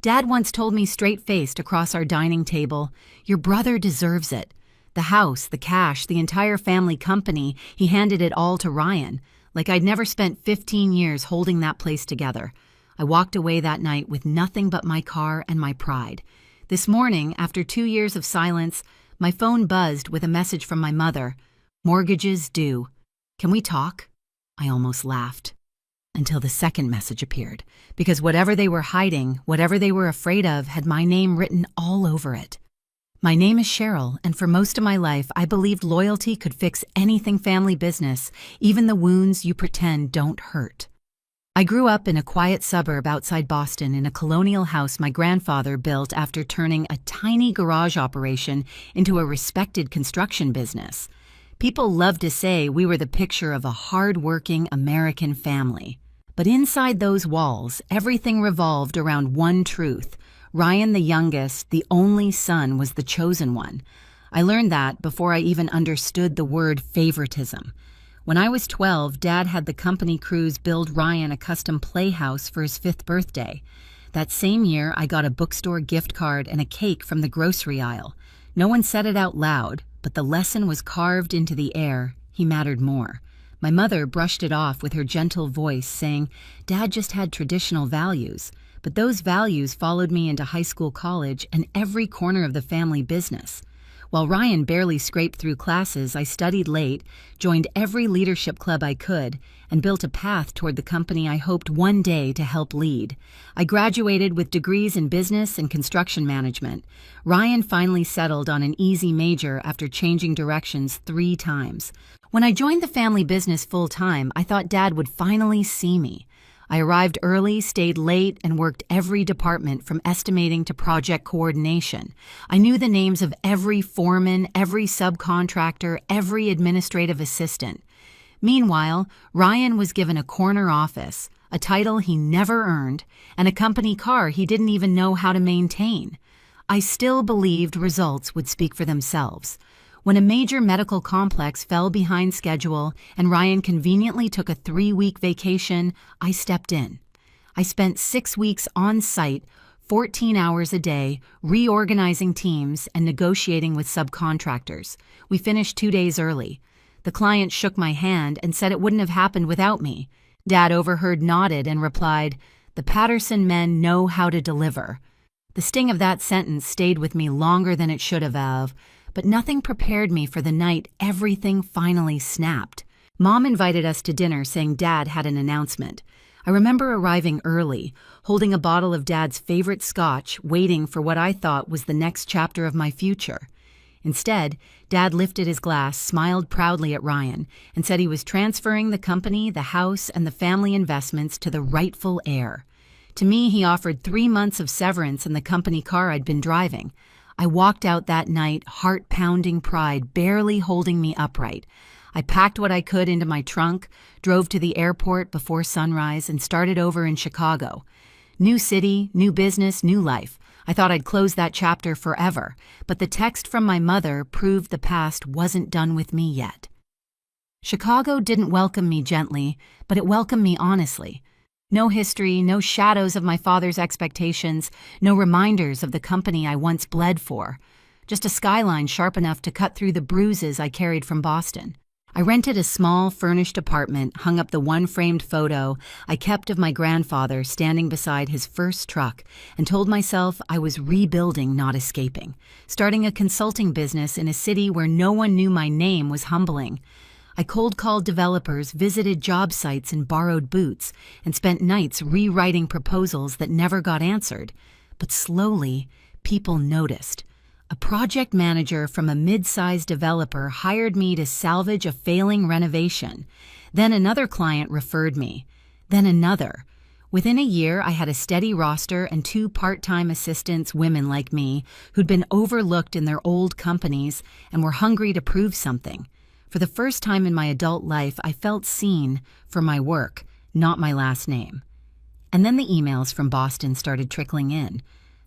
Dad once told me straight-faced across our dining table, "Your brother deserves it." The house, the cash, the entire family company, he handed it all to Ryan, like I'd never spent 15 years holding that place together. I walked away that night with nothing but my car and my pride. This morning, after 2 years of silence, my phone buzzed with a message from my mother. "Mortgages due. Can we talk?" I almost laughed. Until the second message appeared, because whatever they were hiding, whatever they were afraid of, had my name written all over it. My name is Cheryl, and for most of my life, I believed loyalty could fix anything family business, even the wounds you pretend don't hurt. I grew up in a quiet suburb outside Boston in a colonial house my grandfather built after turning a tiny garage operation into a respected construction business. People loved to say we were the picture of a hard-working American family. But inside those walls, everything revolved around one truth. Ryan, the youngest, the only son, was the chosen one. I learned that before I even understood the word favoritism. When I was 12, Dad had the company crews build Ryan a custom playhouse for his 5th birthday. That same year, I got a bookstore gift card and a cake from the grocery aisle. No one said it out loud, but the lesson was carved into the air. He mattered more. My mother brushed it off with her gentle voice, saying, "Dad just had traditional values." But those values followed me into high school, college, and every corner of the family business. While Ryan barely scraped through classes, I studied late, joined every leadership club I could, and built a path toward the company I hoped one day to help lead. I graduated with degrees in business and construction management. Ryan finally settled on an easy major after changing directions 3 times. When I joined the family business full-time, I thought Dad would finally see me. I arrived early, stayed late, and worked every department from estimating to project coordination. I knew the names of every foreman, every subcontractor, every administrative assistant. Meanwhile, Ryan was given a corner office, a title he never earned, and a company car he didn't even know how to maintain. I still believed results would speak for themselves. When a major medical complex fell behind schedule and Ryan conveniently took a 3-week vacation, I stepped in. I spent 6 weeks on site, 14 hours a day, reorganizing teams and negotiating with subcontractors. We finished 2 days early. The client shook my hand and said it wouldn't have happened without me. Dad overheard, nodded, and replied, "The Patterson men know how to deliver." The sting of that sentence stayed with me longer than it should have, but nothing prepared me for the night everything finally snapped. Mom invited us to dinner, saying Dad had an announcement. I remember arriving early, holding a bottle of Dad's favorite scotch, waiting for what I thought was the next chapter of my future. Instead, Dad lifted his glass, smiled proudly at Ryan, and said he was transferring the company, the house, and the family investments to the rightful heir. To me, he offered 3 months of severance in the company car I'd been driving. I walked out that night, heart-pounding pride barely holding me upright. I packed what I could into my trunk, drove to the airport before sunrise, and started over in Chicago. New city, new business, new life. I thought I'd close that chapter forever, but the text from my mother proved the past wasn't done with me yet. Chicago didn't welcome me gently, but it welcomed me honestly. No history, no shadows of my father's expectations, no reminders of the company I once bled for. Just a skyline sharp enough to cut through the bruises I carried from Boston. I rented a small, furnished apartment, hung up the one framed photo I kept of my grandfather standing beside his first truck, and told myself I was rebuilding, not escaping. Starting a consulting business in a city where no one knew my name was humbling. I cold-called developers, visited job sites in borrowed boots, and spent nights rewriting proposals that never got answered. But slowly, people noticed. A project manager from a mid-sized developer hired me to salvage a failing renovation. Then another client referred me. Then another. Within a year, I had a steady roster and 2 part-time assistants, women like me, who'd been overlooked in their old companies and were hungry to prove something. For the first time in my adult life, I felt seen for my work, not my last name. And then the emails from Boston started trickling in.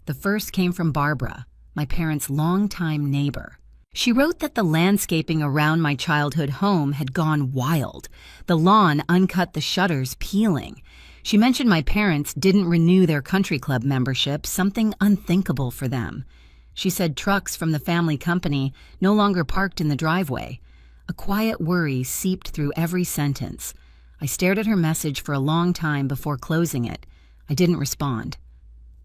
The first came from Barbara, my parents' longtime neighbor. She wrote that the landscaping around my childhood home had gone wild, the lawn uncut, the shutters peeling. She mentioned my parents didn't renew their country club membership, something unthinkable for them. She said trucks from the family company no longer parked in the driveway. A quiet worry seeped through every sentence. I stared at her message for a long time before closing it. I didn't respond.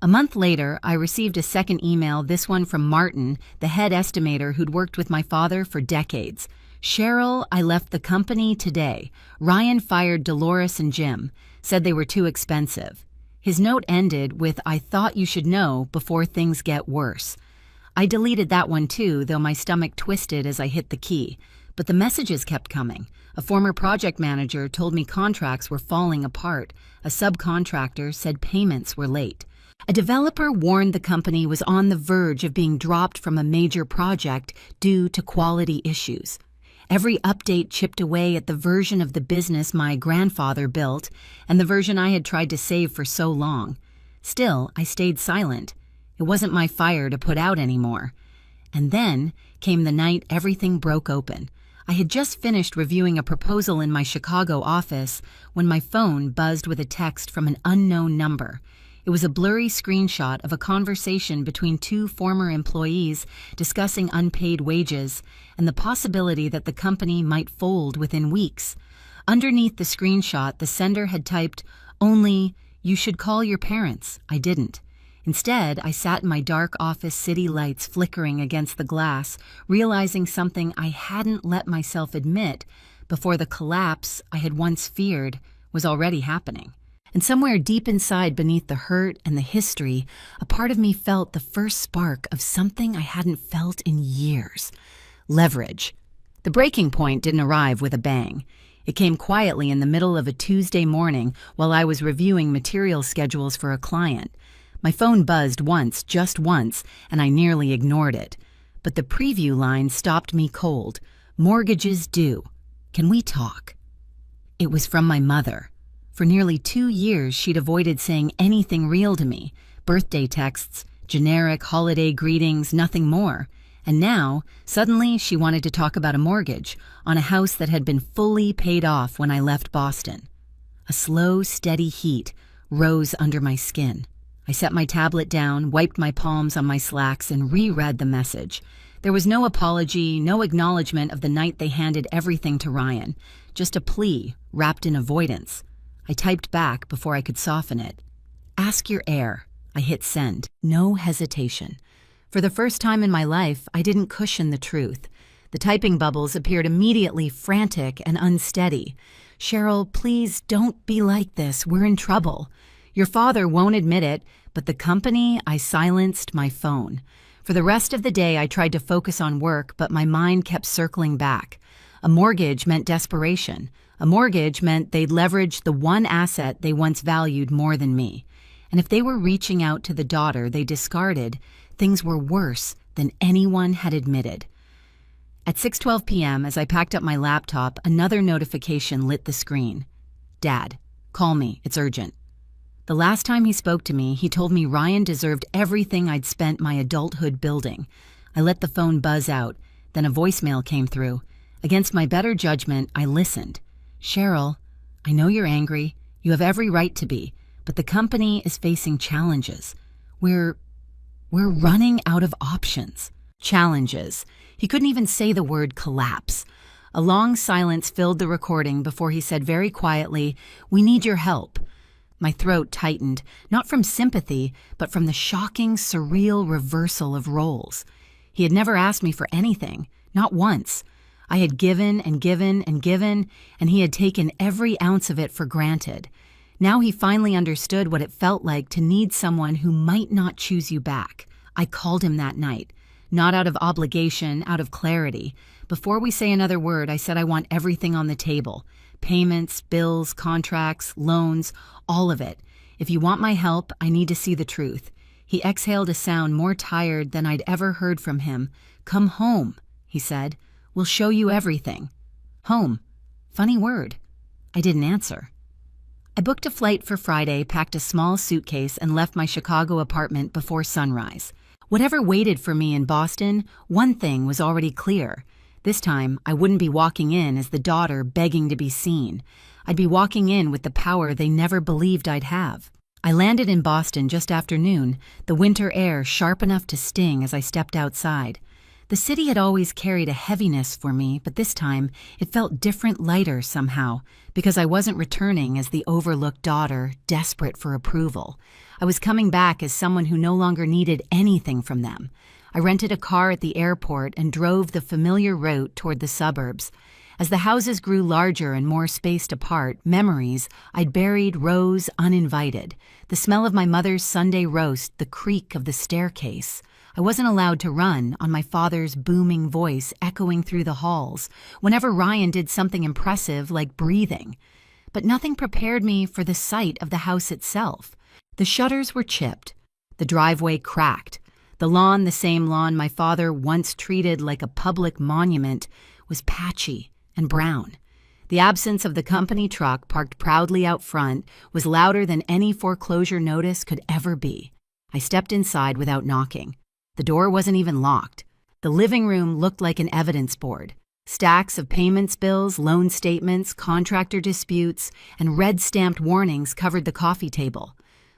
A month later, I received a second email, this one from Martin, the head estimator who'd worked with my father for decades. Cheryl, I left the company today. Ryan fired Dolores and Jim, said they were too expensive. His note ended with, I thought you should know before things get worse. I deleted that one too, though my stomach twisted as I hit the key. But the messages kept coming. A former project manager told me contracts were falling apart. A subcontractor said payments were late. A developer warned the company was on the verge of being dropped from a major project due to quality issues. Every update chipped away at the version of the business my grandfather built and the version I had tried to save for so long. Still, I stayed silent. It wasn't my fire to put out anymore. And then came the night everything broke open. I had just finished reviewing a proposal in my Chicago office when my phone buzzed with a text from an unknown number. It was a blurry screenshot of a conversation between two former employees discussing unpaid wages and the possibility that the company might fold within weeks. Underneath the screenshot, the sender had typed, "Only, you should call your parents." I didn't. Instead, I sat in my dark office, city lights flickering against the glass, realizing something I hadn't let myself admit before the collapse I had once feared was already happening. And somewhere deep inside, beneath the hurt and the history, a part of me felt the first spark of something I hadn't felt in years. Leverage. The breaking point didn't arrive with a bang. It came quietly in the middle of a Tuesday morning while I was reviewing material schedules for a client. My phone buzzed once, just once, and I nearly ignored it. But the preview line stopped me cold. Mortgages due. Can we talk? It was from my mother. For nearly 2 years, she'd avoided saying anything real to me. Birthday texts, generic holiday greetings, nothing more. And now, suddenly, she wanted to talk about a mortgage on a house that had been fully paid off when I left Boston. A slow, steady heat rose under my skin. I set my tablet down, wiped my palms on my slacks, and reread the message. There was no apology, no acknowledgement of the night they handed everything to Ryan, just a plea wrapped in avoidance. I typed back before I could soften it. Ask your heir. I hit send. No hesitation. For the first time in my life, I didn't cushion the truth. The typing bubbles appeared immediately frantic and unsteady. Cheryl, please don't be like this. We're in trouble. Your father won't admit it, but the company, I silenced my phone. For the rest of the day, I tried to focus on work, but my mind kept circling back. A mortgage meant desperation. A mortgage meant they'd leveraged the one asset they once valued more than me. And if they were reaching out to the daughter they discarded, things were worse than anyone had admitted. At 6:12 p.m., as I packed up my laptop, another notification lit the screen. Dad, call me. It's urgent. The last time he spoke to me, he told me Ryan deserved everything I'd spent my adulthood building. I let the phone buzz out. Then a voicemail came through. Against my better judgment, I listened. Cheryl, I know you're angry. You have every right to be. But the company is facing challenges. We're running out of options. Challenges. He couldn't even say the word collapse. A long silence filled the recording before he said very quietly, "We need your help." My throat tightened, not from sympathy, but from the shocking, surreal reversal of roles. He had never asked me for anything, not once. I had given and given and given, and he had taken every ounce of it for granted. Now he finally understood what it felt like to need someone who might not choose you back. I called him that night, not out of obligation, out of clarity. Before we say another word, I said I want everything on the table. Payments, bills, contracts, loans, all of it. If you want my help, I need to see the truth. He exhaled a sound more tired than I'd ever heard from him. Come home, he said. We'll show you everything. Home. Funny word. I didn't answer. I booked a flight for Friday, packed a small suitcase, and left my Chicago apartment before sunrise. Whatever waited for me in Boston, one thing was already clear. This time, I wouldn't be walking in as the daughter begging to be seen. I'd be walking in with the power they never believed I'd have. I landed in Boston just after noon, the winter air sharp enough to sting as I stepped outside. The city had always carried a heaviness for me, but this time it felt different, lighter somehow, because I wasn't returning as the overlooked daughter, desperate for approval. I was coming back as someone who no longer needed anything from them. I rented a car at the airport and drove the familiar route toward the suburbs. As the houses grew larger and more spaced apart, memories I'd buried rose uninvited. The smell of my mother's Sunday roast, the creak of the staircase. I wasn't allowed to run on my father's booming voice echoing through the halls whenever Ryan did something impressive like breathing. But nothing prepared me for the sight of the house itself. The shutters were chipped, the driveway cracked. The lawn, the same lawn my father once treated like a public monument, was patchy and brown. The absence of the company truck parked proudly out front was louder than any foreclosure notice could ever be. I stepped inside without knocking. The door wasn't even locked. The living room looked like an evidence board. Stacks of payments bills, loan statements, contractor disputes, and red-stamped warnings covered the coffee table.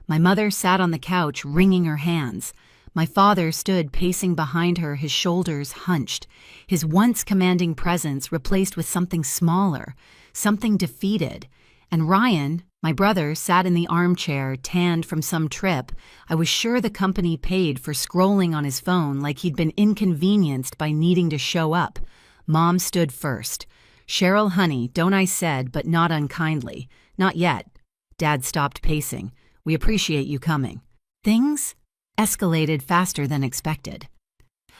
My mother sat on the couch, wringing her hands. My father stood pacing behind her, his shoulders hunched, his once commanding presence replaced with something smaller, something defeated. And Ryan, my brother, sat in the armchair, tanned from some trip. I was sure the company paid for scrolling on his phone like he'd been inconvenienced by needing to show up. Mom stood first. "Cheryl, honey, don't," I said, but not unkindly. "Not yet." Dad stopped pacing. "We appreciate you coming." Things escalated faster than expected.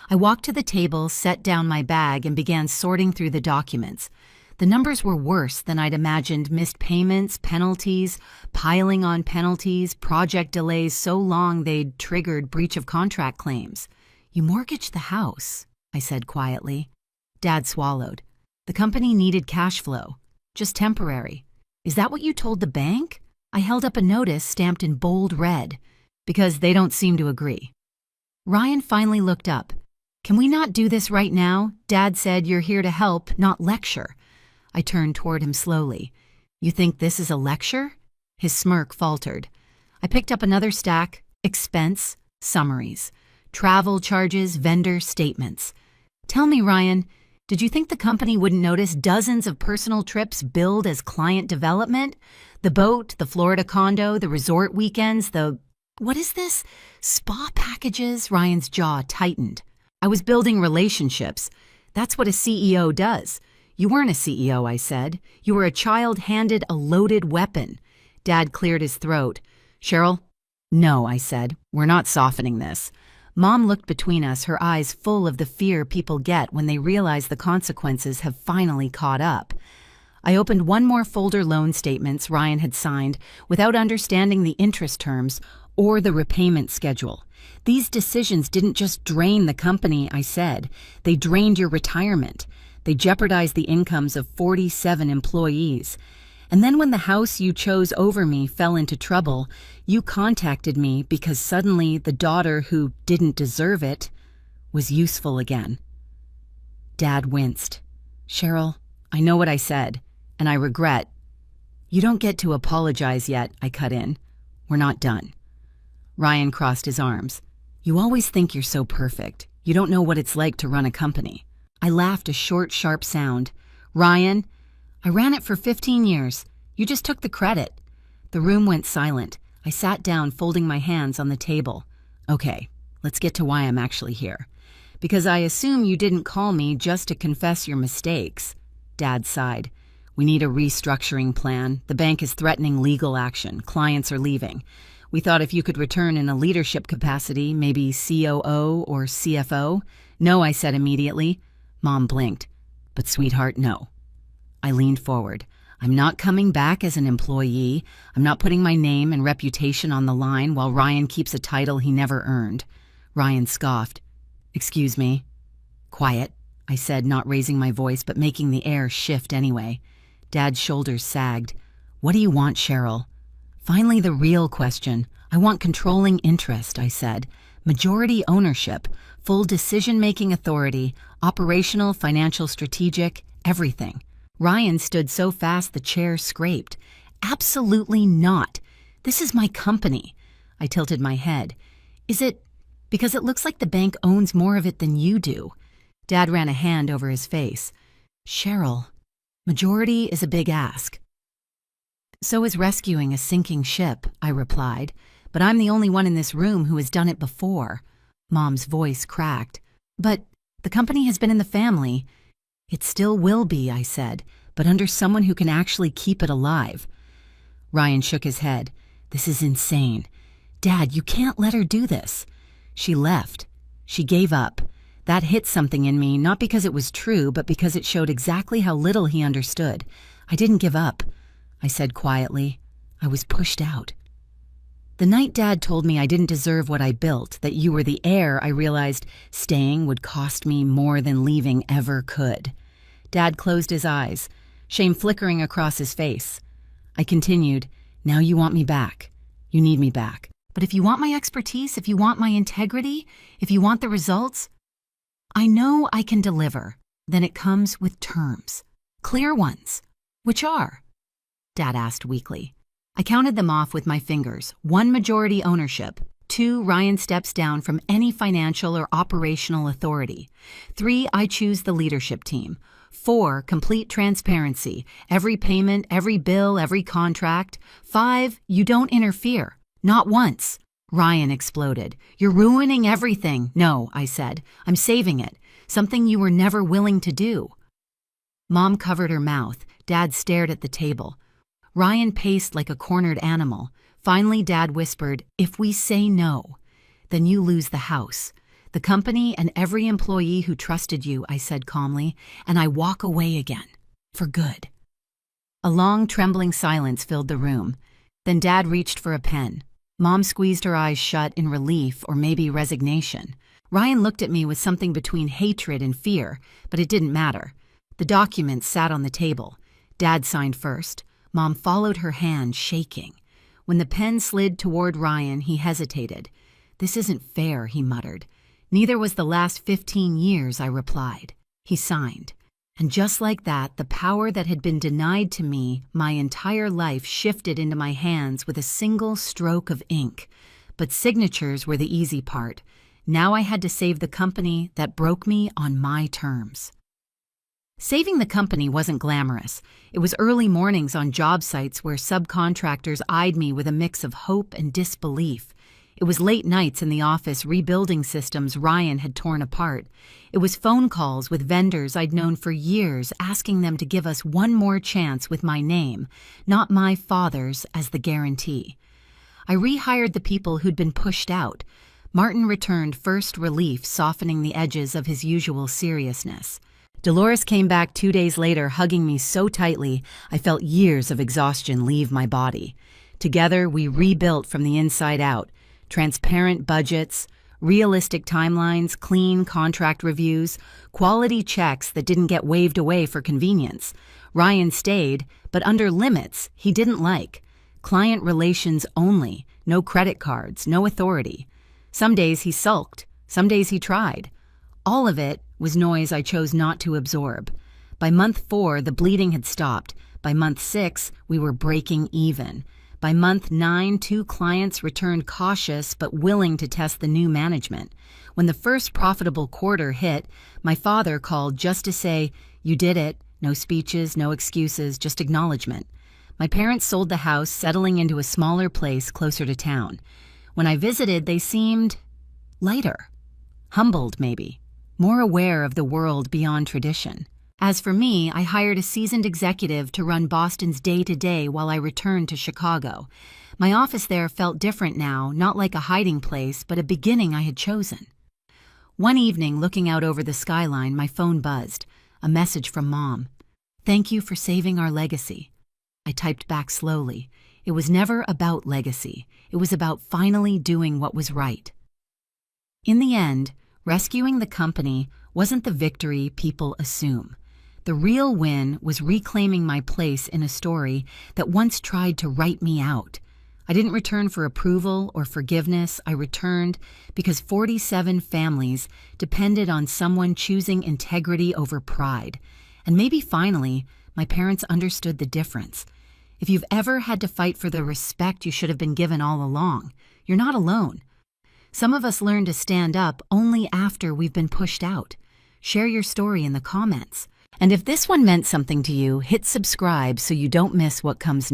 I walked to the table, set down my bag, and began sorting through the documents. The numbers were worse than I'd imagined: missed payments, penalties, piling on penalties, project delays so long they'd triggered breach of contract claims. "You mortgaged the house," I said quietly. Dad swallowed. "The company needed cash flow. Just temporary." "Is that what you told the bank?" I held up a notice stamped in bold red. "Because they don't seem to agree." Ryan finally looked up. "Can we not do this right now? Dad said you're here to help, not lecture." I turned toward him slowly. "You think this is a lecture?" His smirk faltered. I picked up another stack: expense summaries, travel charges, vendor statements. "Tell me, Ryan, did you think the company wouldn't notice dozens of personal trips billed as client development? The boat, the Florida condo, the resort weekends, What is this? Spa packages?" Ryan's jaw tightened. "I was building relationships. That's what a CEO does." "You weren't a CEO," I said. "You were a child handed a loaded weapon." Dad cleared his throat. "Cheryl?" "No," I said. "We're not softening this." Mom looked between us, her eyes full of the fear people get when they realize the consequences have finally caught up. I opened one more folder: loan statements Ryan had signed without understanding the interest terms or the repayment schedule. "These decisions didn't just drain the company," I said. "They drained your retirement. They jeopardized the incomes of 47 employees. And then when the house you chose over me fell into trouble, you contacted me because suddenly the daughter who didn't deserve it was useful again." Dad winced. "Cheryl, I know what I said, and I regret." "You don't get to apologize yet," I cut in. "We're not done." Ryan crossed his arms. "You always think you're so perfect. You don't know what it's like to run a company." I laughed, a short, sharp sound. "Ryan, I ran it for 15 years. You just took the credit." The room went silent. I sat down, folding my hands on the table. "Okay, let's get to why I'm actually here. Because I assume you didn't call me just to confess your mistakes." Dad sighed. "We need a restructuring plan. The bank is threatening legal action. Clients are leaving. We thought if you could return in a leadership capacity, maybe COO or CFO." "No," I said immediately. Mom blinked. "But sweetheart, no." I leaned forward. "I'm not coming back as an employee. I'm not putting my name and reputation on the line while Ryan keeps a title he never earned." Ryan scoffed. "Excuse me." "Quiet," I said, not raising my voice but making the air shift anyway. Dad's shoulders sagged. "What do you want, Cheryl?" "Finally, the real question. I want controlling interest," I said. "Majority ownership, full decision-making authority, operational, financial, strategic, everything." Ryan stood so fast the chair scraped. Absolutely not. This is my company. I tilted my head. Is it because it looks like the bank owns more of it than you do? Dad ran a hand over his face. Cheryl, majority is a big ask. So is rescuing a sinking ship, I replied, but I'm the only one in this room who has done it before. Mom's voice cracked. But the company has been in the family. It still will be, I said, but under someone who can actually keep it alive. Ryan shook his head. This is insane. Dad, you can't let her do this. She left. She gave up. That hit something in me, not because it was true, but because it showed exactly how little he understood. I didn't give up, I said quietly. I was pushed out. The night Dad told me I didn't deserve what I built, that you were the heir, I realized staying would cost me more than leaving ever could. Dad closed his eyes, shame flickering across his face. I continued, now you want me back. You need me back. But if you want my expertise, if you want my integrity, if you want the results, I know I can deliver. Then it comes with terms. Clear ones. Which are? Dad asked weakly. I counted them off with my fingers. 1, majority ownership. 2, Ryan steps down from any financial or operational authority. 3, I choose the leadership team. 4, complete transparency. Every payment, every bill, every contract. 5, you don't interfere. Not once. Ryan exploded. You're ruining everything. No, I said. I'm saving it. Something you were never willing to do. Mom covered her mouth. Dad stared at the table. Ryan paced like a cornered animal. Finally, Dad whispered, if we say no, then you lose the house, the company, and every employee who trusted you, I said calmly, and I walk away again. For good. A long, trembling silence filled the room. Then Dad reached for a pen. Mom squeezed her eyes shut in relief or maybe resignation. Ryan looked at me with something between hatred and fear, but it didn't matter. The documents sat on the table. Dad signed first. Mom followed her hand, shaking. When the pen slid toward Ryan, he hesitated. This isn't fair, he muttered. Neither was the last 15 years, I replied. He signed. And just like that, the power that had been denied to me my entire life shifted into my hands with a single stroke of ink. But signatures were the easy part. Now I had to save the company that broke me on my terms. Saving the company wasn't glamorous. It was early mornings on job sites where subcontractors eyed me with a mix of hope and disbelief. It was late nights in the office rebuilding systems Ryan had torn apart. It was phone calls with vendors I'd known for years asking them to give us one more chance with my name, not my father's, as the guarantee. I rehired the people who'd been pushed out. Martin returned first relief, softening the edges of his usual seriousness. Dolores came back 2 days later, hugging me so tightly I felt years of exhaustion leave my body. Together, we rebuilt from the inside out. Transparent budgets, realistic timelines, clean contract reviews, quality checks that didn't get waved away for convenience. Ryan stayed, but under limits he didn't like. Client relations only, no credit cards, no authority. Some days he sulked, some days he tried. All of it was noise I chose not to absorb. By month 4, the bleeding had stopped. By month 6, we were breaking even. By month 9, 2 clients returned cautious but willing to test the new management. When the first profitable quarter hit, my father called just to say, "You did it. No speeches, no excuses, just acknowledgement." My parents sold the house, settling into a smaller place closer to town. When I visited, they seemed lighter. Humbled, maybe. More aware of the world beyond tradition. As for me, I hired a seasoned executive to run Boston's day-to-day while I returned to Chicago. My office there felt different now, not like a hiding place, but a beginning I had chosen. One evening, looking out over the skyline, my phone buzzed. A message from Mom. "Thank you for saving our legacy." I typed back slowly. It was never about legacy. It was about finally doing what was right. In the end, rescuing the company wasn't the victory people assume. The real win was reclaiming my place in a story that once tried to write me out. I didn't return for approval or forgiveness. I returned because 47 families depended on someone choosing integrity over pride. And maybe finally, My parents understood the difference. If you've ever had to fight for the respect you should have been given all along, you're not alone. Some of us learn to stand up only after we've been pushed out. Share your story in the comments. And if this one meant something to you, hit subscribe so you don't miss what comes next.